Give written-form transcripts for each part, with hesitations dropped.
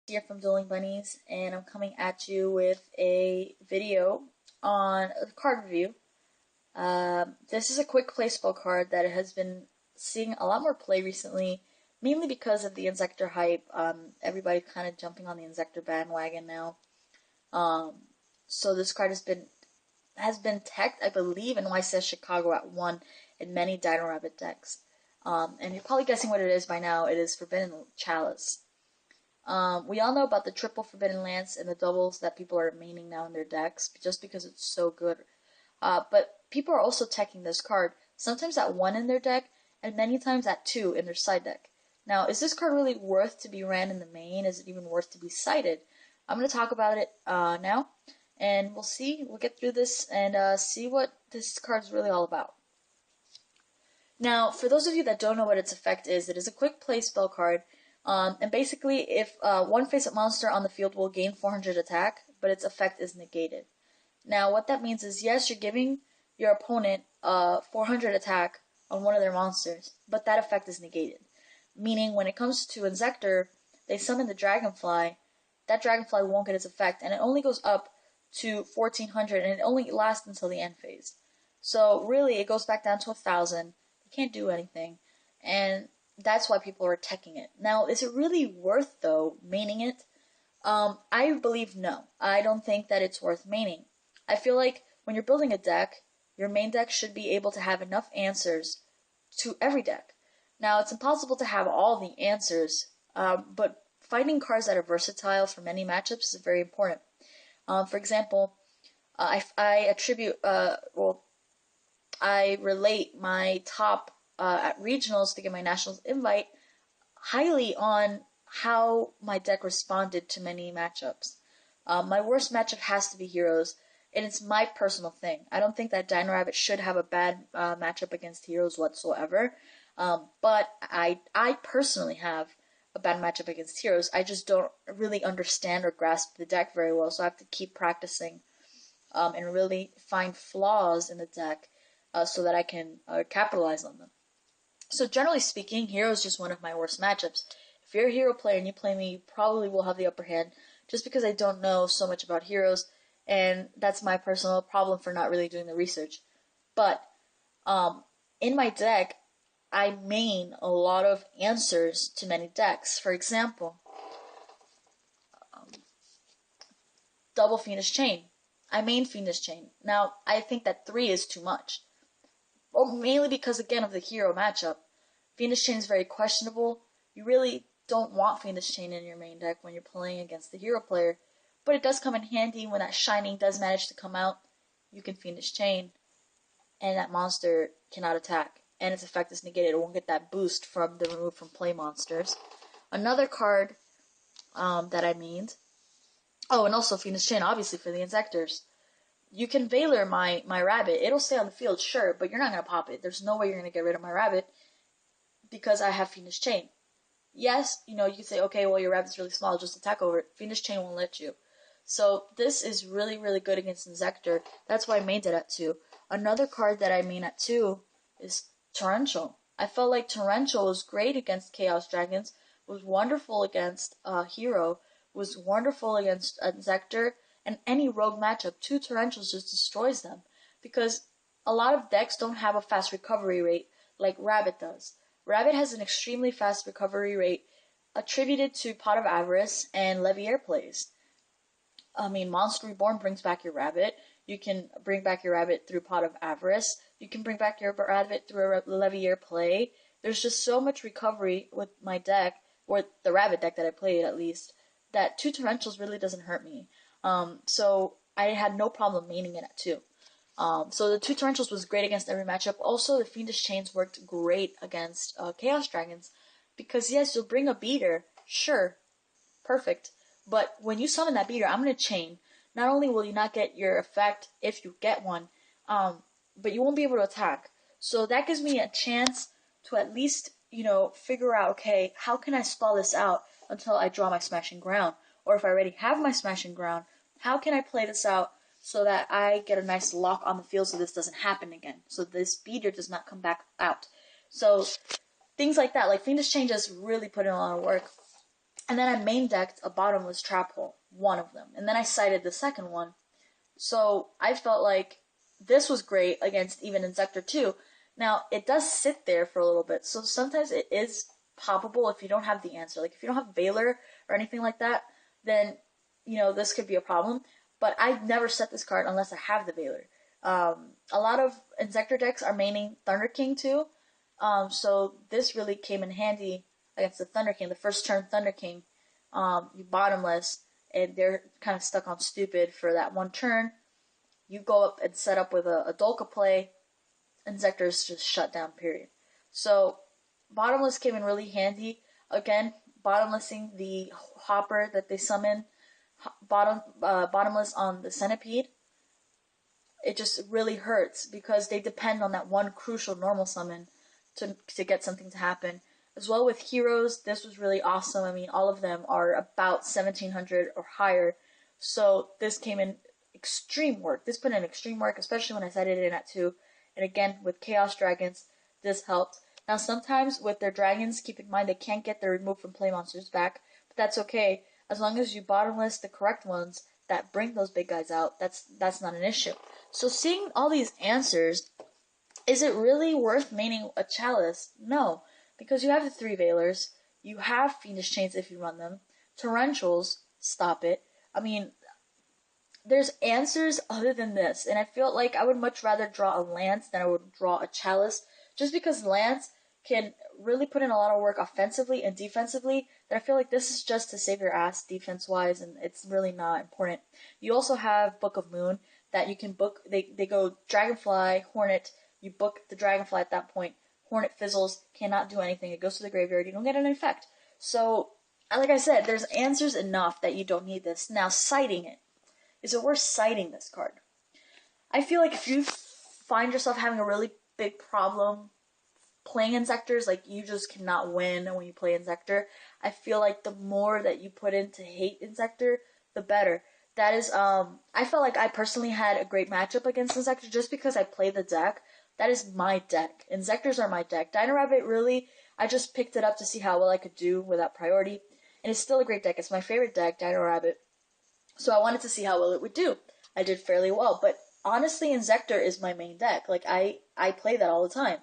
Here from Dueling Bunnies, and I'm coming at you with a video on a card review. This is a quick play spell card that has been seeing a lot more play recently, mainly because of the Insector hype. Everybody's kind of jumping on the Insector bandwagon now. Um, so this card has been teched, I believe, in YCS Chicago at 1 in many Dino Rabbit decks. And you're probably guessing what it is by now. It is Forbidden Chalice. We all know about the triple Forbidden Lance and the doubles that people are maining now in their decks, just because it's so good. But people are also teching this card, sometimes at 1 in their deck, and many times at 2 in their side deck. Now, is this card really worth to be ran in the main? Is it even worth to be sided? I'm going to talk about it now, and we'll see. We'll get through this and see what this card's really all about. Now, for those of you that don't know what its effect is, it is a quick play spell card. And basically, if one face-up monster on the field will gain 400 attack, but its effect is negated. Now, what that means is, yes, you're giving your opponent 400 attack on one of their monsters, but that effect is negated. Meaning, when it comes to Insector, they summon the Dragonfly, that Dragonfly won't get its effect, and it only goes up to 1400, and it only lasts until the end phase. So, really, it goes back down to 1000. They can't do anything, and that's why people are teching it. Now, is it really worth, though, maining it? I believe no. I don't think that it's worth maining. I feel like when you're building a deck, your main deck should be able to have enough answers to every deck. Now, it's impossible to have all the answers, but finding cards that are versatile for many matchups is very important. For example, I attribute, I relate my top at regionals to get my nationals invite highly on how my deck responded to many matchups. My worst matchup has to be Heroes, and it's my personal thing. I don't think that Dino Rabbit should have a bad matchup against Heroes whatsoever, but I personally have a bad matchup against Heroes. I just don't really understand or grasp the deck very well, so I have to keep practicing and really find flaws in the deck so that I can capitalize on them. So generally speaking, Hero is just one of my worst matchups. If you're a Hero player and you play me, you probably will have the upper hand, just because I don't know so much about Heroes, and that's my personal problem for not really doing the research. But in my deck, I main a lot of answers to many decks. For example, double Fiendish Chain. I main Fiendish Chain. Now, I think that 3 is too much. Well, mainly because, again, of the Hero matchup. Fiendish Chain is very questionable. You really don't want Fiendish Chain in your main deck when you're playing against the Hero player, but it does come in handy when that Shining does manage to come out. You can Fiendish Chain, and that monster cannot attack, and its effect is negated. It won't get that boost from the remove from play monsters. Another card that I meaned, oh, and also Fiendish Chain, obviously, for the Insectors. You can Valor my rabbit. It'll stay on the field, sure, but you're not going to pop it. There's no way you're going to get rid of my rabbit because I have Fiendish Chain. Yes, you can say, okay, well, your rabbit's really small, just attack over it. Fiendish Chain won't let you. So this is really, really good against Insector. That's why I made it at 2. Another card that I main at 2 is Torrential. I felt like Torrential was great against Chaos Dragons, was wonderful against Hero, was wonderful against Insector, and any rogue matchup, 2 Torrentials just destroys them. Because a lot of decks don't have a fast recovery rate like Rabbit does. Rabbit has an extremely fast recovery rate attributed to Pot of Avarice and Leviair plays. I mean, Monster Reborn brings back your rabbit. You can bring back your rabbit through Pot of Avarice. You can bring back your rabbit through a Leviair play. There's just so much recovery with my deck, or the rabbit deck that I played at least, that 2 Torrentials really doesn't hurt me. So I had no problem maining it at 2. So the 2 Torrentials was great against every matchup. Also, the Fiendish Chains worked great against Chaos Dragons. Because, yes, you'll bring a beater. Sure. Perfect. But when you summon that beater, I'm going to chain. Not only will you not get your effect if you get one, but you won't be able to attack. So that gives me a chance to at least, figure out, okay, how can I spell this out until I draw my Smashing Ground? Or if I already have my Smashing Ground, how can I play this out so that I get a nice lock on the field so this doesn't happen again? So this beater does not come back out. So things like that, like Fiendish Chain just really put in a lot of work. And then I main decked a bottomless trap hole, one of them. And then I sided the second one. So I felt like this was great against even Insector 2. Now, it does sit there for a little bit, so sometimes it is poppable if you don't have the answer. Like, if you don't have Valor or anything like that, then, this could be a problem. But I never set this card unless I have the Valor. A lot of Insector decks are maining Thunder King too, so this really came in handy against the Thunder King. The first turn Thunder King, you bottomless, and they're kind of stuck on stupid for that one turn. You go up and set up with a Dolka play, Insector's just shut down, period. So, bottomless came in really handy. Again, bottomlessing the Hopper that they summon, bottomless on the Centipede. It just really hurts because they depend on that one crucial normal summon to get something to happen. As well with heroes, this was really awesome. I mean, all of them are about 1700 or higher. So this came in extreme work. This put in extreme work, especially when I set it in at 2. And again, with Chaos Dragons, this helped. Now, sometimes with their dragons, keep in mind they can't get their removed from play monsters back. But that's okay. As long as you bottomless the correct ones that bring those big guys out, that's not an issue. So seeing all these answers, is it really worth maining a Chalice? No. Because you have the 3 Valors, you have Fiendish Chains if you run them, Torrentials, stop it. I mean, there's answers other than this, and I feel like I would much rather draw a Lance than I would draw a Chalice, just because Lance can really put in a lot of work offensively and defensively, that I feel like this is just to save your ass defense-wise, and it's really not important. You also have Book of Moon, that you can book, they go Dragonfly, Hornet, you book the Dragonfly at that point, Hornet fizzles, cannot do anything, it goes to the graveyard, you don't get an effect. So, like I said, there's answers enough that you don't need this. Now, citing it. Is it worth citing this card? I feel like if you find yourself having a really big problem playing Insectors, like you just cannot win when you play Insector, I feel like the more that you put in to hate Insector, the better. That is, I felt like I personally had a great matchup against Insector just because I play the deck. That is my deck. Insectors are my deck. Dino Rabbit, really, I just picked it up to see how well I could do without priority. And it's still a great deck. It's my favorite deck, Dino Rabbit. So I wanted to see how well it would do. I did fairly well. But honestly, Insector is my main deck. Like, I play that all the time.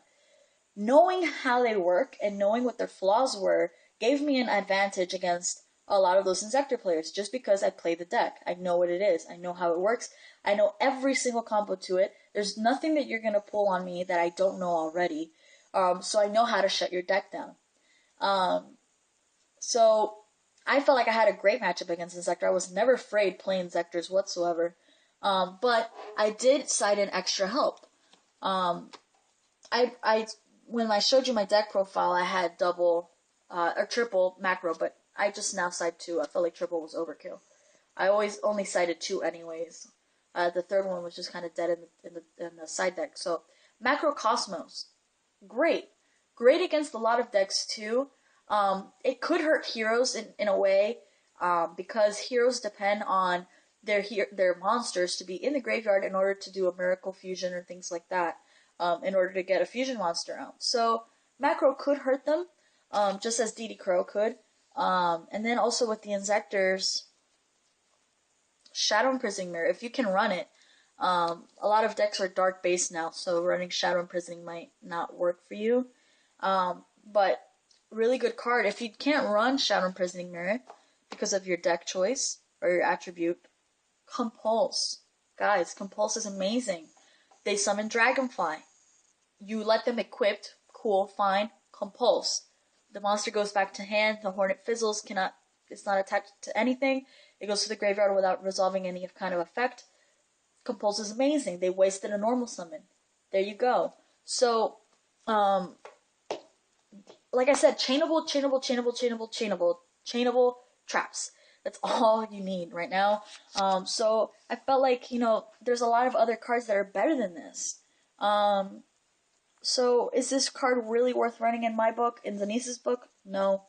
Knowing how they work and knowing what their flaws were gave me an advantage against a lot of those Insector players just because I play the deck. I know what it is. I know how it works. I know every single combo to it. There's nothing that you're going to pull on me that I don't know already. So I know how to shut your deck down. So I felt like I had a great matchup against Insector. I was never afraid playing Insectors whatsoever. But I did cite in extra help. When I showed you my deck profile, I had double or triple macro, but I just now cite 2. I felt like triple was overkill. I always only cited 2 anyways. The third one was just kind of dead in the side deck. So Macro Cosmos, great against a lot of decks too. It could hurt heroes in a way, because heroes depend on their monsters to be in the graveyard in order to do a miracle fusion or things like that, in order to get a fusion monster out. So Macro could hurt them, just as DD Crow could. And then also with the Insectors, Shadow Imprisoning Mirror, if you can run it. A lot of decks are dark based now, so running Shadow Imprisoning might not work for you. But really good card. If you can't run Shadow Imprisoning Mirror because of your deck choice or your attribute, Compulse. Guys, Compulse is amazing. They summon Dragonfly. You let them equipped, cool, fine, Compulse. The monster goes back to hand, the Hornet fizzles, it's not attached to anything. It goes to the graveyard without resolving any kind of effect. Compulse is amazing. They wasted a normal summon. There you go. So, like I said, chainable traps. That's all you need right now. So I felt like, there's a lot of other cards that are better than this. So is this card really worth running in my book? In Denise's book? No.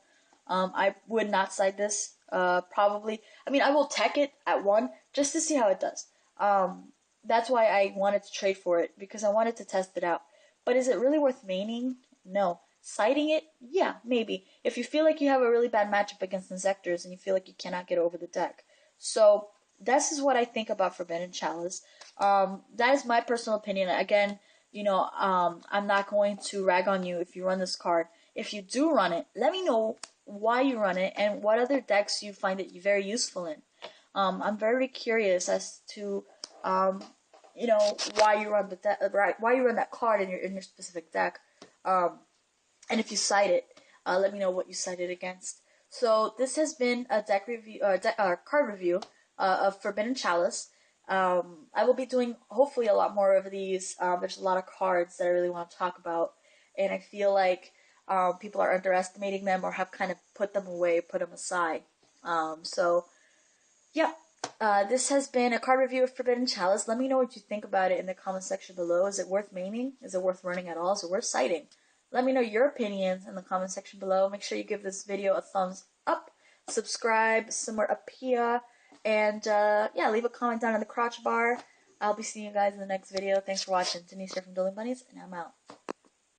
I would not cite this. Probably. I mean, I will tech it at 1 just to see how it does. That's why I wanted to trade for it, because I wanted to test it out. But is it really worth maining? No. Siding it, yeah, maybe. If you feel like you have a really bad matchup against Insectors and you feel like you cannot get over the deck. So, this is what I think about Forbidden Chalice. That is my personal opinion. Again, I'm not going to rag on you if you run this card. If you do run it, let me know why you run it and what other decks you find it very useful in. I'm very curious as to, why you run why you run that card in your specific deck. And if you cite it, let me know what you cited against. So this has been a deck review, card review of Forbidden Chalice. I will be doing hopefully a lot more of these. There's a lot of cards that I really want to talk about, and I feel like people are underestimating them or have kind of put them away, put them aside. So yeah, this has been a card review of Forbidden Chalice. Let me know what you think about it in the comment section below. Is it worth maining? Is it worth running at all? Is it worth citing? Let me know your opinions in the comment section below. Make sure you give this video a thumbs up, subscribe somewhere up here, and yeah, leave a comment down in the crotch bar. I'll be seeing you guys in the next video. Thanks for watching. Denise here from Dueling Bunnies, and I'm out.